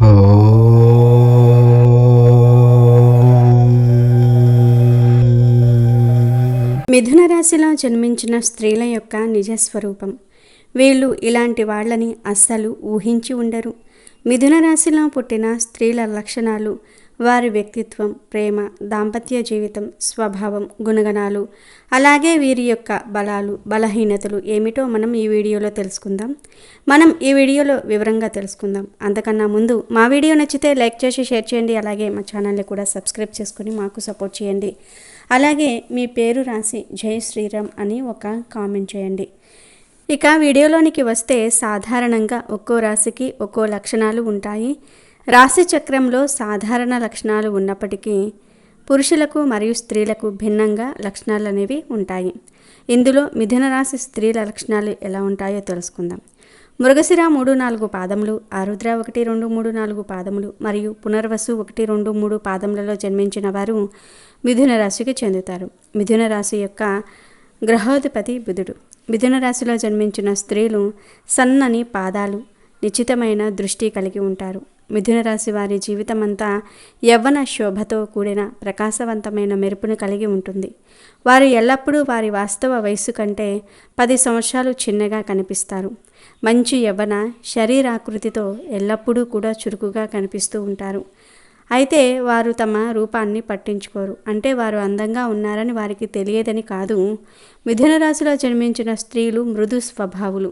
మిథున రాశిలో జన్మించిన స్త్రీల యొక్క నిజస్వరూపం. వీళ్ళు ఇలాంటి వాళ్ళని అస్సలు ఊహించి ఉండరు. మిథున రాశిలో పుట్టిన స్త్రీల లక్షణాలు, వారి వ్యక్తిత్వం, ప్రేమ, దాంపత్య జీవితం, స్వభావం, గుణగణాలు, అలాగే వీరి యొక్క బలాలు, బలహీనతలు ఏమిటో మనం ఈ వీడియోలో తెలుసుకుందాం. ఈ వీడియోలో వివరంగా తెలుసుకుందాం. అంతకన్నా ముందు మా వీడియో నచ్చితే లైక్ చేసి షేర్ చేయండి. అలాగే మా ఛానల్ని కూడా సబ్స్క్రైబ్ చేసుకొని మాకు సపోర్ట్ చేయండి. అలాగే మీ పేరు రాసి జై శ్రీరామ్ అని ఒక కామెంట్ చేయండి. ఇక వీడియోలోనికి వస్తే, సాధారణంగా ఒక్కో రాశికి ఒక్కో లక్షణాలు ఉంటాయి. రాశి చక్రంలో సాధారణ లక్షణాలు ఉన్నప్పటికీ పురుషులకు మరియు స్త్రీలకు భిన్నంగా లక్షణాలు అనేవి ఉంటాయి. ఇందులో మిథున రాశి స్త్రీల లక్షణాలు ఎలా ఉంటాయో తెలుసుకుందాం. మృగశిర 3-4 పాదములు, ఆరుద్ర 1-2-3-4 పాదములు మరియు పునర్వసు 1-2-3 పాదములలో జన్మించిన వారు మిథున రాశికి చెందుతారు. మిథున రాశి యొక్క గ్రహాధిపతి బుధుడు. మిథున రాశిలో జన్మించిన స్త్రీలు సన్నని పాదాలు, నిశ్చితమైన దృష్టి కలిగి ఉంటారు. మిథున రాశి వారి జీవితమంతా యవ్వన శోభతో కూడిన ప్రకాశవంతమైన మెరుపును కలిగి ఉంటుంది. వారు ఎల్లప్పుడూ వారి వాస్తవ వయస్సు కంటే 10 సంవత్సరాలు చిన్నగా కనిపిస్తారు. మంచి యవ్వన శరీరాకృతితో ఎల్లప్పుడూ కూడా చురుకుగా కనిపిస్తూ ఉంటారు. అయితే వారు తమ రూపాన్ని పట్టించుకోరు. అంటే వారు అందంగా ఉన్నారని వారికి తెలియదని కాదు. మిథున రాశిలో జన్మించిన స్త్రీలు మృదు స్వభావులు.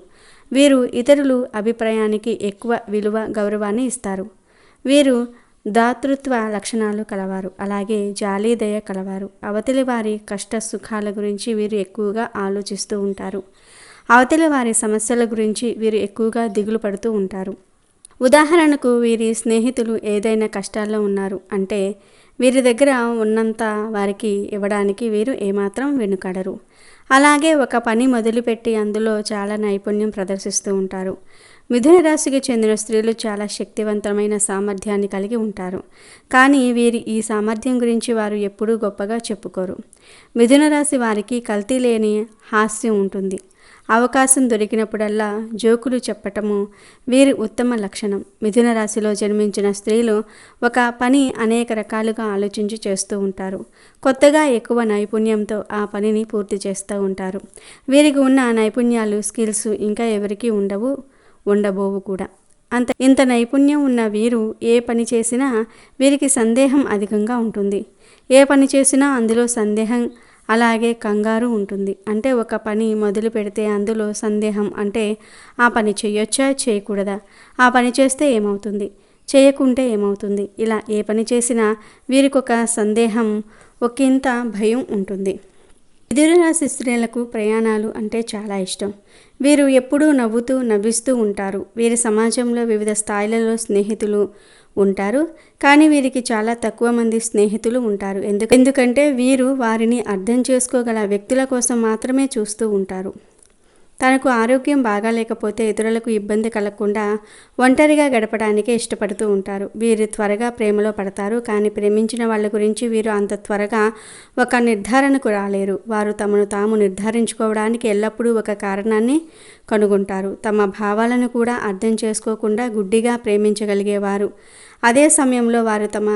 వీరు ఇతరుల అభిప్రాయానికి ఎక్కువ విలువ, గౌరవాన్ని ఇస్తారు. వీరు దాతృత్వ లక్షణాలు కలవారు. అలాగే జాలి, దయ కలవారు. అవతలి వారి కష్ట సుఖాల గురించి వీరు ఎక్కువగా ఆలోచిస్తూ ఉంటారు. అవతలి వారి సమస్యల గురించి వీరు ఎక్కువగా దిగులు పడుతూ ఉంటారు. ఉదాహరణకు, వీరి స్నేహితులు ఏదైనా కష్టాల్లో ఉన్నారు అంటే వీరి దగ్గర ఉన్నంత వారికి ఇవ్వడానికి వీరు ఏమాత్రం వెనుకాడరు. అలాగే ఒక పని మొదలుపెట్టి అందులో చాలా నైపుణ్యం ప్రదర్శిస్తూ ఉంటారు. మిథున రాశికి చెందిన స్త్రీలు చాలా శక్తివంతమైన సామర్థ్యాన్ని కలిగి ఉంటారు. కానీ వీరి ఈ సామర్థ్యం గురించి వారు ఎప్పుడూ గొప్పగా చెప్పుకోరు. మిథున రాశి వారికి కల్తీ లేని హాస్యం ఉంటుంది. అవకాశం దొరికినప్పుడల్లా జోకులు చెప్పటము వీరి ఉత్తమ లక్షణం. మిథున రాశిలో జన్మించిన స్త్రీలు ఒక పని అనేక రకాలుగా ఆలోచించి చేస్తూ ఉంటారు. కొత్తగా ఎక్కువ నైపుణ్యంతో ఆ పనిని పూర్తి చేస్తూ ఉంటారు. వీరికి ఉన్న నైపుణ్యాలు, స్కిల్స్ ఇంకా ఎవరికి ఉండబోవు కూడా. ఇంత నైపుణ్యం ఉన్న వీరు ఏ పని చేసినా వీరికి సందేహం అధికంగా ఉంటుంది. ఏ పని చేసినా అందులో సందేహం, అలాగే కంగారు ఉంటుంది. అంటే ఒక పని మొదలు పెడితే అందులో సందేహం, అంటే ఆ పని చేయొచ్చా, చేయకూడదా, ఆ పని చేస్తే ఏమవుతుంది, చేయకుంటే ఏమవుతుంది, ఇలా ఏ పని చేసినా వీరికొక సందేహం, ఒకంత భయం ఉంటుంది. మిథున రాశి స్త్రీలకు ప్రయాణాలు అంటే చాలా ఇష్టం. వీరు ఎప్పుడూ నవ్విస్తూ ఉంటారు. వీరి సమాజంలో వివిధ స్థాయిలలో స్నేహితులు ఉంటారు. కానీ వీరికి చాలా తక్కువ మంది స్నేహితులు ఉంటారు. ఎందుకంటే వీరు వారిని అర్థం చేసుకోగల వ్యక్తుల కోసం మాత్రమే చూస్తూ ఉంటారు. తనకు ఆరోగ్యం బాగాలేకపోతే ఇతరులకు ఇబ్బంది కలగకుండా ఒంటరిగా గడపడానికే ఇష్టపడుతూ ఉంటారు. వీరు త్వరగా ప్రేమలో పడతారు. కానీ ప్రేమించిన వాళ్ళ గురించి వీరు అంత త్వరగా ఒక నిర్ధారణకు రాలేరు. వారు తమను తాము నిర్ధారించుకోవడానికి ఎల్లప్పుడూ ఒక కారణాన్ని కనుగొంటారు. తమ భావాలను కూడా అర్థం చేసుకోకుండా గుడ్డిగా ప్రేమించగలిగేవారు. అదే సమయంలో వారు తమ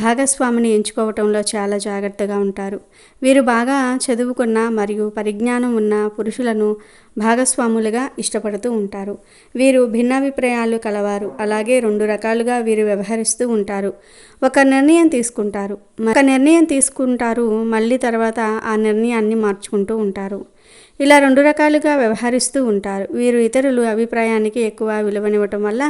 భాగస్వామిని ఎంచుకోవటంలో చాలా జాగ్రత్తగా ఉంటారు. వీరు బాగా చదువుకున్న మరియు పరిజ్ఞానం ఉన్న పురుషులను భాగస్వాములుగా ఇష్టపడుతూ ఉంటారు. వీరు భిన్నాభిప్రాయాలు కలవారు. అలాగే 2 రకాలుగా వీరు వ్యవహరిస్తూ ఉంటారు. ఒక నిర్ణయం తీసుకుంటారు, మళ్ళీ తర్వాత ఆ నిర్ణయాన్ని మార్చుకుంటూ ఉంటారు. ఇలా 2 రకాలుగా వ్యవహరిస్తూ ఉంటారు. వీరు ఇతరుల అభిప్రాయానికి ఎక్కువ విలువనివ్వటం వల్ల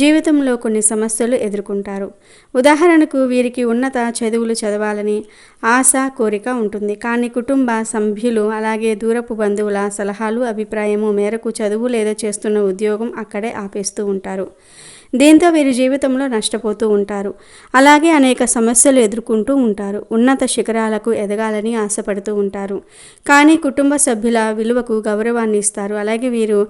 జీవితంలో కొన్ని సమస్యలు ఎదుర్కొంటారు. ఉదాహరణకు, వీరికి ఉన్నత చదువులు చదవాలని ఆశ, కోరిక ఉంటుంది. కానీ కుటుంబ సభ్యులు అలాగే దూరపు బంధువుల సలహాలు, అభిప్రాయము మేరకు చదువు లేదా చేస్తున్న ఉద్యోగం అక్కడే ఆపేస్తూ ఉంటారు. దీంతో వీరి జీవితంలో నష్టపోతూ ఉంటారు. అలాగే అనేక సమస్యలు ఎదుర్కొంటూ ఉంటారు. ఉన్నత శిఖరాలకు ఎదగాలని ఆశపడుతూ ఉంటారు. కానీ కుటుంబ సభ్యుల విలువకు గౌరవాన్ని ఇస్తారు. అలాగే వీరు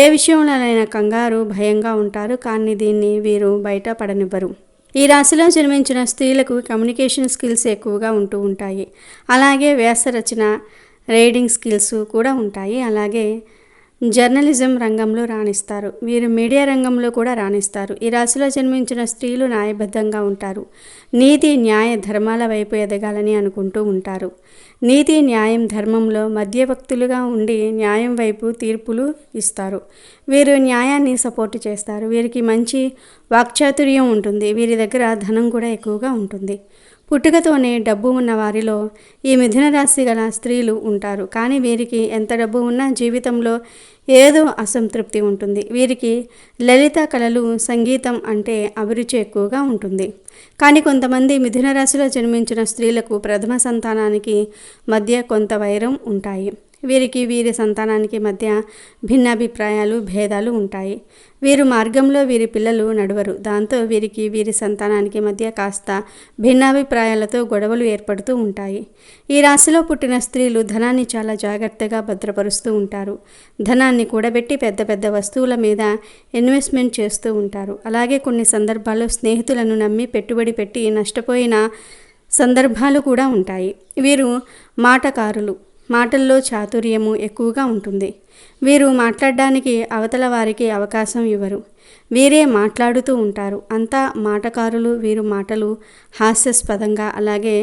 ఏ విషయంలోనైనా కంగారు, భయంగా ఉంటారు. కానీ దీన్ని వీరు బయట పడనివ్వరు. ఈ రాశిలో జన్మించిన స్త్రీలకు కమ్యూనికేషన్ స్కిల్స్ ఎక్కువగా ఉంటూ ఉంటాయి. అలాగే వ్యాస రచన, రీడింగ్ స్కిల్స్ కూడా ఉంటాయి. అలాగే జర్నలిజం రంగంలో రాణిస్తారు. వీరు మీడియా రంగంలో కూడా రాణిస్తారు. ఈ రాశిలో జన్మించిన స్త్రీలు న్యాయబద్ధంగా ఉంటారు. నీతి, న్యాయ, ధర్మాల వైపు ఎదగాలని అనుకుంటూ ఉంటారు. నీతి, న్యాయం, ధర్మంలో మధ్యవర్తులుగా ఉండి న్యాయం వైపు తీర్పులు ఇస్తారు. వీరు న్యాయాన్ని సపోర్టు చేస్తారు. వీరికి మంచి వాక్చాతుర్యం ఉంటుంది. వీరి దగ్గర ధనం కూడా ఎక్కువగా ఉంటుంది. పుట్టుకతోనే డబ్బు ఉన్న వారిలో ఈ మిథున రాశి గల స్త్రీలు ఉంటారు. కానీ వీరికి ఎంత డబ్బు ఉన్నా జీవితంలో ఏదో అసంతృప్తి ఉంటుంది. వీరికి లలిత కళలు, సంగీతం అంటే అభిరుచి ఎక్కువగా ఉంటుంది. కానీ కొంతమంది మిథున రాశిలో జన్మించిన స్త్రీలకు ప్రథమ సంతానానికి మధ్య కొంత వైరం ఉంటాయి. వీరికి వీరి సంతానానికి మధ్య భిన్నాభిప్రాయాలు, భేదాలు ఉంటాయి. వీరు మార్గంలో వీరి పిల్లలు నడవరు. దాంతో వీరికి వీరి సంతానానికి మధ్య కాస్త భిన్నాభిప్రాయాలతో గొడవలు ఏర్పడుతూ ఉంటాయి. ఈ రాశిలో పుట్టిన స్త్రీలు ధనాన్ని చాలా జాగ్రత్తగా భద్రపరుస్తూ ఉంటారు. ధనాన్ని కూడబెట్టి పెద్ద పెద్ద వస్తువుల మీద ఇన్వెస్ట్మెంట్ చేస్తూ ఉంటారు. అలాగే కొన్ని సందర్భాల్లో స్నేహితులను నమ్మి పెట్టుబడి పెట్టి నష్టపోయిన సందర్భాలు కూడా ఉంటాయి. వీరు మాటకారులు. మాటల్లో చాతుర్యము ఎక్కువగా ఉంటుంది. వీరు మాట్లాడడానికి అవతల వారికి అవకాశం ఇవ్వరు. వీరే మాట్లాడుతూ ఉంటారు. అంతా మాటకారులు. వీరు మాటలు హాస్యాస్పదంగా, అలాగే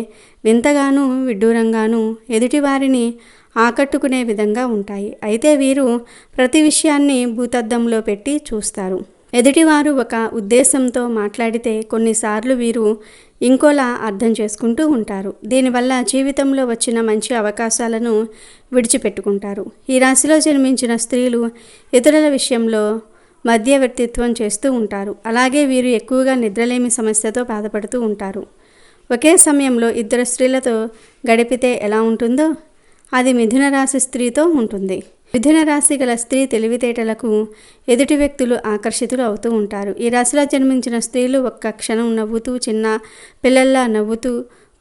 వింతగాను, విడ్డూరంగాను ఎదుటివారిని ఆకట్టుకునే విధంగా ఉంటాయి. అయితే వీరు ప్రతి విషయాన్ని భూతద్దంలో పెట్టి చూస్తారు. ఎదుటివారు ఒక ఉద్దేశంతో మాట్లాడితే కొన్నిసార్లు వీరు ఇంకోలా అర్థం చేసుకుంటూ ఉంటారు. దీనివల్ల జీవితంలో వచ్చిన మంచి అవకాశాలను విడిచిపెట్టుకుంటారు. ఈ రాశిలో జన్మించిన స్త్రీలు ఇతరుల విషయంలో మధ్యవర్తిత్వం చేస్తూ ఉంటారు. అలాగే వీరు ఎక్కువగా నిద్రలేమి సమస్యతో బాధపడుతూ ఉంటారు. ఒకే సమయంలో ఇద్దరు స్త్రీలతో గడిపితే ఎలా ఉంటుందో అది మిథున రాశి స్త్రీతో ఉంటుంది. మిథున రాశి గల స్త్రీ తెలివితేటలకు ఎదుటి వ్యక్తులు ఆకర్షితులు అవుతూ ఉంటారు. ఈ రాశిలో జన్మించిన స్త్రీలు ఒక్క క్షణం నవ్వుతూ, చిన్న పిల్లల్లా నవ్వుతూ,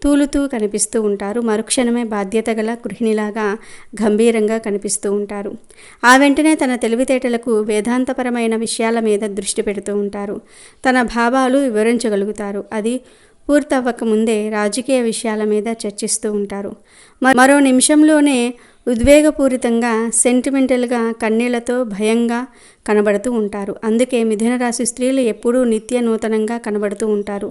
తూలుతూ కనిపిస్తూ ఉంటారు. మరుక్షణమే బాధ్యత గల గృహిణిలాగా గంభీరంగా కనిపిస్తూ ఉంటారు. ఆ వెంటనే తన తెలివితేటలకు వేదాంతపరమైన విషయాల మీద దృష్టి పెడుతూ ఉంటారు. తన భావాలు వివరించగలుగుతారు. అది పూర్తవ్వకముందే రాజకీయ విషయాల మీద చర్చిస్తూ ఉంటారు. మరో నిమిషంలోనే ఉద్వేగపూరితంగా, సెంటిమెంటల్గా, కన్నీళ్లతో భయంగా కనబడుతూ ఉంటారు. అందుకే మిథున రాశి స్త్రీలు ఎప్పుడూ నిత్య నూతనంగా కనబడుతూ ఉంటారు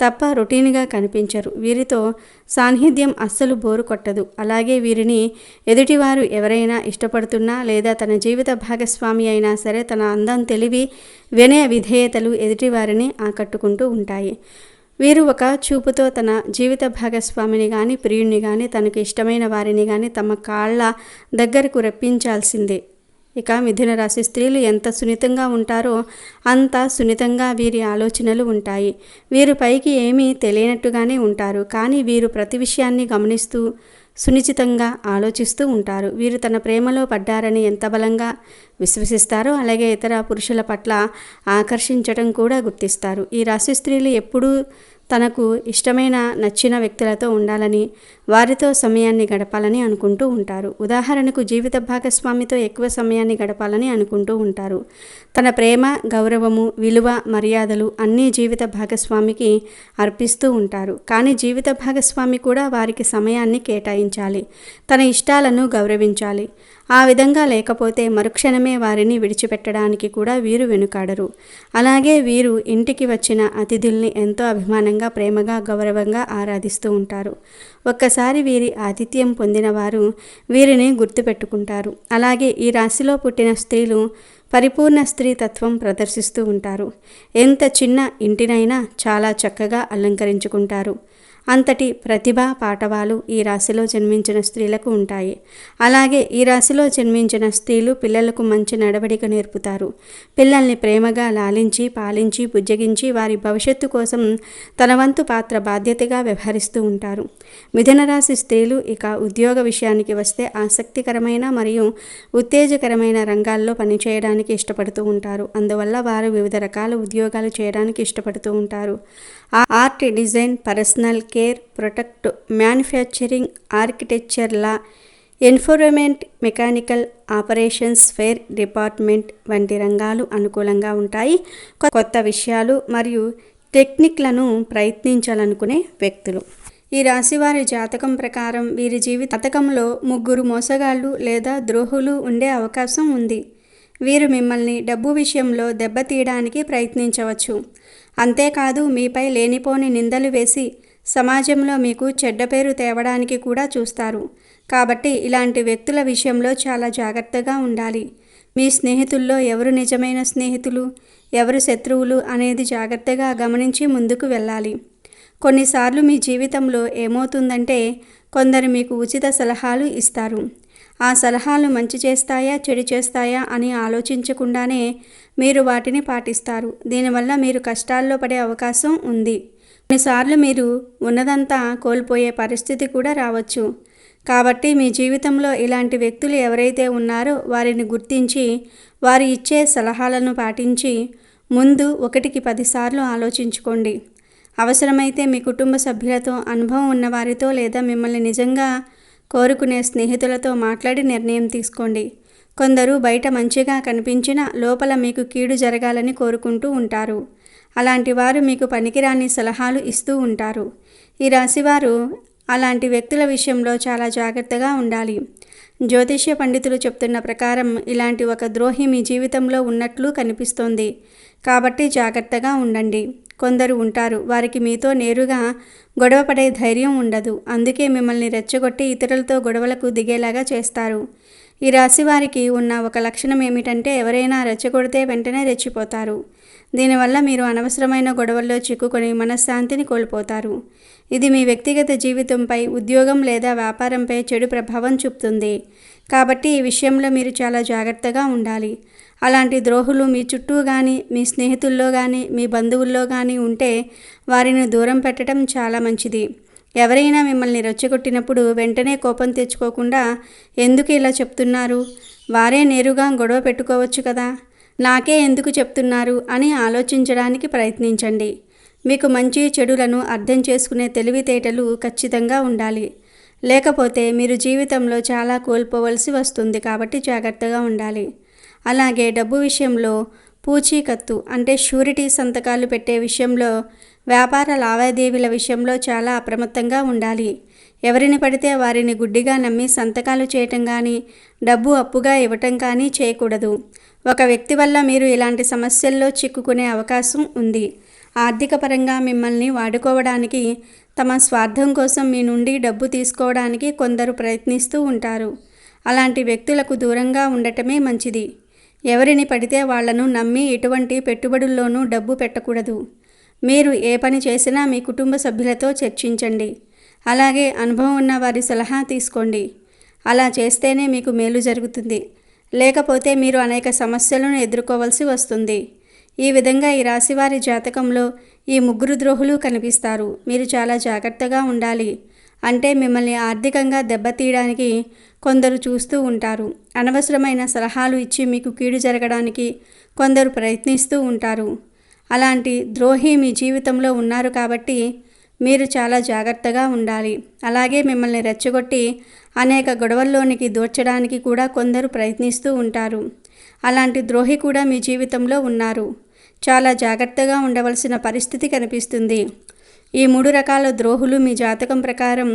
తప్ప రొటీన్గా కనిపించరు. వీరితో సాన్నిహిత్యం అస్సలు బోరు కొట్టదు. అలాగే వీరిని ఎదుటివారు ఎవరైనా ఇష్టపడుతున్నా లేదా తన జీవిత భాగస్వామి అయినా సరే తన అందం, తెలివి, వినయ విధేయతలు ఎదుటివారిని ఆకట్టుకుంటూ ఉంటాయి. వీరు ఒక చూపుతో తన జీవిత భాగస్వామిని కానీ, ప్రియుణ్ణి కానీ, తనకు ఇష్టమైన వారిని కానీ తమ కాళ్ళ దగ్గరకు రప్పించాల్సిందే. ఇక మిథున రాశి స్త్రీలు ఎంత సున్నితంగా ఉంటారో అంత సున్నితంగా వీరి ఆలోచనలు ఉంటాయి. వీరు పైకి ఏమీ తెలియనట్టుగానే ఉంటారు. కానీ వీరు ప్రతి విషయాన్ని గమనిస్తూ సునిశ్చితంగా ఆలోచిస్తూ ఉంటారు. వీరు తన ప్రేమలో పడ్డారని ఎంత బలంగా విశ్వసిస్తారో అలాగే ఇతర పురుషుల పట్ల ఆకర్షించడం కూడా గుర్తిస్తారు. ఈ రాశి స్త్రీలు ఎప్పుడూ తనకు ఇష్టమైన, నచ్చిన వ్యక్తులతో ఉండాలని, వారితో సమయాన్ని గడపాలని అనుకుంటూ ఉంటారు. ఉదాహరణకు జీవిత భాగస్వామితో ఎక్కువ సమయాన్ని గడపాలని అనుకుంటూ ఉంటారు. తన ప్రేమ, గౌరవము, విలువ, మర్యాదలు అన్నీ జీవిత భాగస్వామికి అర్పిస్తూ ఉంటారు. కానీ జీవిత భాగస్వామి కూడా వారికి సమయాన్ని కేటాయించాలి, తన ఇష్టాలను గౌరవించాలి. ఆ విధంగా లేకపోతే మరుక్షణమే వారిని విడిచిపెట్టడానికి కూడా వీరు వెనుకాడరు. అలాగే వీరు ఇంటికి వచ్చిన అతిథుల్ని ఎంతో అభిమానంగా, ప్రేమగా, గౌరవంగా ఆరాధిస్తూ ఉంటారు. ఒక్కసారి వీరి ఆతిథ్యం పొందిన వారు వీరిని గుర్తుపెట్టుకుంటారు. అలాగే ఈ రాశిలో పుట్టిన స్త్రీలు పరిపూర్ణ స్త్రీ తత్వం ప్రదర్శిస్తూ ఉంటారు. ఎంత చిన్న ఇంటినైనా చాలా చక్కగా అలంకరించుకుంటారు. అంతటి ప్రతిభ, పాటవాలు ఈ రాశిలో జన్మించిన స్త్రీలకు ఉంటాయి. అలాగే ఈ రాశిలో జన్మించిన స్త్రీలు పిల్లలకు మంచి నడవడిక నేర్పుతారు. పిల్లల్ని ప్రేమగా లాలించి, పాలించి, బుజ్జగించి వారి భవిష్యత్తు కోసం తన వంతు పాత్ర బాధ్యతగా వ్యవహరిస్తూ ఉంటారు. మిథున రాశి స్త్రీలు ఇక ఉద్యోగ విషయానికి వస్తే ఆసక్తికరమైన మరియు ఉత్తేజకరమైన రంగాల్లో పనిచేయడానికి ఇష్టపడుతూ ఉంటారు. అందువల్ల వారు వివిధ రకాల ఉద్యోగాలు చేయడానికి ఇష్టపడుతూ ఉంటారు. Art, design, personal care, product manufacturing, architecture, law, environment, mechanical, operations, fire department వంటి రంగాలు అనుకూలంగా ఉంటాయి. కొత్త విషయాలు మరియు టెక్నిక్లను ప్రయత్నించాలనుకునే వ్యక్తులు ఈ రాశివారి జాతకం ప్రకారం వీరి జాతకంలో ముగ్గురు మోసగాళ్ళు లేదా ద్రోహులు ఉండే అవకాశం ఉంది. వీరు మిమ్మల్ని డబ్బు విషయంలో దెబ్బతీయడానికి ప్రయత్నించవచ్చు. అంతేకాదు మీపై లేనిపోని నిందలు వేసి సమాజంలో మీకు చెడ్డ పేరు తేవడానికి కూడా చూస్తారు. కాబట్టి ఇలాంటి వ్యక్తుల విషయంలో చాలా జాగ్రత్తగా ఉండాలి. మీ స్నేహితుల్లో ఎవరు నిజమైన స్నేహితులు, ఎవరు శత్రువులు అనేది జాగ్రత్తగా గమనించి ముందుకు వెళ్ళాలి. కొన్నిసార్లు మీ జీవితంలో ఏమవుతుందంటే కొందరు మీకు ఉచిత సలహాలు ఇస్తారు. ఆ సలహాలు మంచి చేస్తాయా చెడు చేస్తాయా అని ఆలోచించకుండానే మీరు వాటిని పాటిస్తారు. దీనివల్ల మీరు కష్టాల్లో పడే అవకాశం ఉంది. కొన్నిసార్లు మీరు ఉన్నదంతా కోల్పోయే పరిస్థితి కూడా రావచ్చు. కాబట్టి మీ జీవితంలో ఇలాంటి వ్యక్తులు ఎవరైతే ఉన్నారో వారిని గుర్తించి వారు ఇచ్చే సలహాలను పాటించి ముందు 1కి 10 సార్లు ఆలోచించుకోండి. అవసరమైతే మీ కుటుంబ సభ్యులతో, అనుభవం ఉన్నవారితో లేదా మిమ్మల్ని నిజంగా కోరుకునే స్నేహితులతో మాట్లాడి నిర్ణయం తీసుకోండి. కొందరు బయట మంచిగా కనిపించినా లోపల మీకు కీడు జరగాలని కోరుకుంటూ ఉంటారు. అలాంటి వారు మీకు పనికిరాని సలహాలు ఇస్తూ ఉంటారు. ఈ రాశివారు అలాంటి వ్యక్తుల విషయంలో చాలా జాగ్రత్తగా ఉండాలి. జ్యోతిష్య పండితులు చెప్తున్న ప్రకారం ఇలాంటి ఒక ద్రోహి మీ జీవితంలో ఉన్నట్లు కనిపిస్తోంది. కాబట్టి జాగ్రత్తగా ఉండండి. కొందరు ఉంటారు, వారికి మీతో నేరుగా గొడవపడే ధైర్యం ఉండదు. అందుకే మిమ్మల్ని రెచ్చగొట్టి ఇతరులతో గొడవలకు దిగేలాగా చేస్తారు. ఈ రాశి వారికి ఉన్న ఒక లక్షణం ఏమిటంటే ఎవరైనా రెచ్చగొడితే వెంటనే రెచ్చిపోతారు. దీనివల్ల మీరు అనవసరమైన గొడవల్లో చిక్కుకొని మనశ్శాంతిని కోల్పోతారు. ఇది మీ వ్యక్తిగత జీవితంపై, ఉద్యోగం లేదా వ్యాపారంపై చెడు ప్రభావం చూపుతుంది. కాబట్టి ఈ విషయంలో మీరు చాలా జాగ్రత్తగా ఉండాలి. అలాంటి ద్రోహులు మీ చుట్టూ కానీ, మీ స్నేహితుల్లో కానీ, మీ బంధువుల్లో కానీ ఉంటే వారిని దూరం పెట్టడం చాలా మంచిది. ఎవరైనా మిమ్మల్ని రెచ్చగొట్టినప్పుడు వెంటనే కోపం తెచ్చుకోకుండా ఎందుకు ఇలా చెప్తున్నారు, వారే నేరుగా గొడవ పెట్టుకోవచ్చు కదా, నాకే ఎందుకు చెప్తున్నారు అని ఆలోచించడానికి ప్రయత్నించండి. మీకు మంచి చెడులను అర్థం చేసుకునే తెలివితేటలు ఖచ్చితంగా ఉండాలి. లేకపోతే మీరు జీవితంలో చాలా కోల్పోవలసి వస్తుంది. కాబట్టి జాగ్రత్తగా ఉండాలి. అలాగే డబ్బు విషయంలో పూచీకత్తు అంటే షూరిటీ సంతకాలు పెట్టే విషయంలో, వ్యాపార లావాదేవీల విషయంలో చాలా అప్రమత్తంగా ఉండాలి. ఎవరిని పడితే వారిని గుడ్డిగా నమ్మి సంతకాలు చేయటం కానీ, డబ్బు అప్పుగా ఇవ్వటం కానీ చేయకూడదు. ఒక వ్యక్తి వల్ల మీరు ఇలాంటి సమస్యల్లో చిక్కుకునే అవకాశం ఉంది. ఆర్థిక పరంగా మిమ్మల్ని వాడుకోవడానికి, తమ స్వార్థం కోసం మీ నుండి డబ్బు తీసుకోవడానికి కొందరు ప్రయత్నిస్తూ ఉంటారు. అలాంటి వ్యక్తులకు దూరంగా ఉండటమే మంచిది. ఎవరిని పడితే వాళ్లను నమ్మి ఎటువంటి పెట్టుబడుల్లోనూ డబ్బు పెట్టకూడదు. మీరు ఏ పని చేసినా మీ కుటుంబ సభ్యులతో చర్చించండి. అలాగే అనుభవం ఉన్న వారి సలహా తీసుకోండి. అలా చేస్తేనే మీకు మేలు జరుగుతుంది. లేకపోతే మీరు అనేక సమస్యలను ఎదుర్కోవాల్సి వస్తుంది. ఈ విధంగా ఈ రాశివారి జాతకంలో ఈ ముగ్గురు ద్రోహులు కనిపిస్తారు. మీరు చాలా జాగ్రత్తగా ఉండాలి. అంటే మిమ్మల్ని ఆర్థికంగా దెబ్బతీయడానికి కొందరు చూస్తూ ఉంటారు. అనవసరమైన సలహాలు ఇచ్చి మీకు కీడు జరగడానికి కొందరు ప్రయత్నిస్తూ ఉంటారు. అలాంటి ద్రోహి మీ జీవితంలో ఉన్నారు కాబట్టి మీరు చాలా జాగ్రత్తగా ఉండాలి. అలాగే మిమ్మల్ని రెచ్చగొట్టి అనేక గొడవల్లోనికి దూర్చడానికి కూడా కొందరు ప్రయత్నిస్తూ ఉంటారు. అలాంటి ద్రోహి కూడా మీ జీవితంలో ఉన్నారు. చాలా జాగ్రత్తగా ఉండవలసిన పరిస్థితి కనిపిస్తుంది. ఈ 3 రకాల ద్రోహులు మీ జాతకం ప్రకారం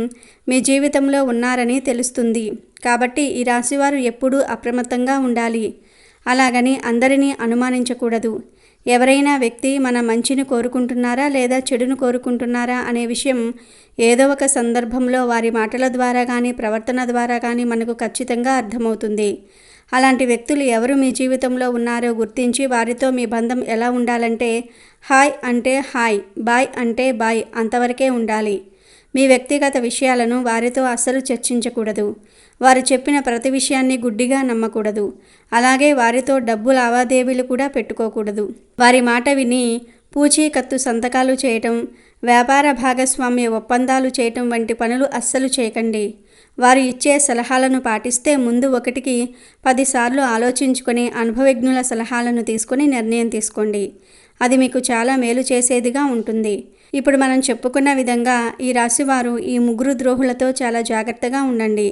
మీ జీవితంలో ఉన్నారని తెలుస్తుంది. కాబట్టి ఈ రాశివారు ఎప్పుడూ అప్రమత్తంగా ఉండాలి. అలాగని అందరినీ అనుమానించకూడదు. ఎవరైనా వ్యక్తి మన మంచిని కోరుకుంటున్నారా లేదా చెడును కోరుకుంటున్నారా అనే విషయం ఏదో ఒక సందర్భంలో వారి మాటల ద్వారా కానీ, ప్రవర్తన ద్వారా కానీ మనకు ఖచ్చితంగా అర్థమవుతుంది. అలాంటి వ్యక్తులు ఎవరు మీ జీవితంలో ఉన్నారో గుర్తించి వారితో మీ బంధం ఎలా ఉండాలంటే హాయ్ అంటే హాయ్, బాయ్ అంటే బాయ్ అంతవరకే ఉండాలి. మీ వ్యక్తిగత విషయాలను వారితో అస్సలు చర్చించకూడదు. వారు చెప్పిన ప్రతి విషయాన్ని గుడ్డిగా నమ్మకూడదు. అలాగే వారితో డబ్బు లావాదేవీలు కూడా పెట్టుకోకూడదు. వారి మాట విని పూచీకత్తు సంతకాలు చేయటం, వ్యాపార భాగస్వామ్య ఒప్పందాలు చేయటం వంటి పనులు అస్సలు చేయకండి. వారు ఇచ్చే సలహాలను పాటిస్తే ముందు 1కి 10 సార్లు ఆలోచించుకొని అనుభవజ్ఞుల సలహాలను తీసుకొని నిర్ణయం తీసుకోండి. అది మీకు చాలా మేలు చేసేదిగా ఉంటుంది. ఇప్పుడు మనం చెప్పుకున్న విధంగా ఈ రాశివారు ఈ ముగ్గురు ద్రోహులతో చాలా జాగ్రత్తగా ఉండండి.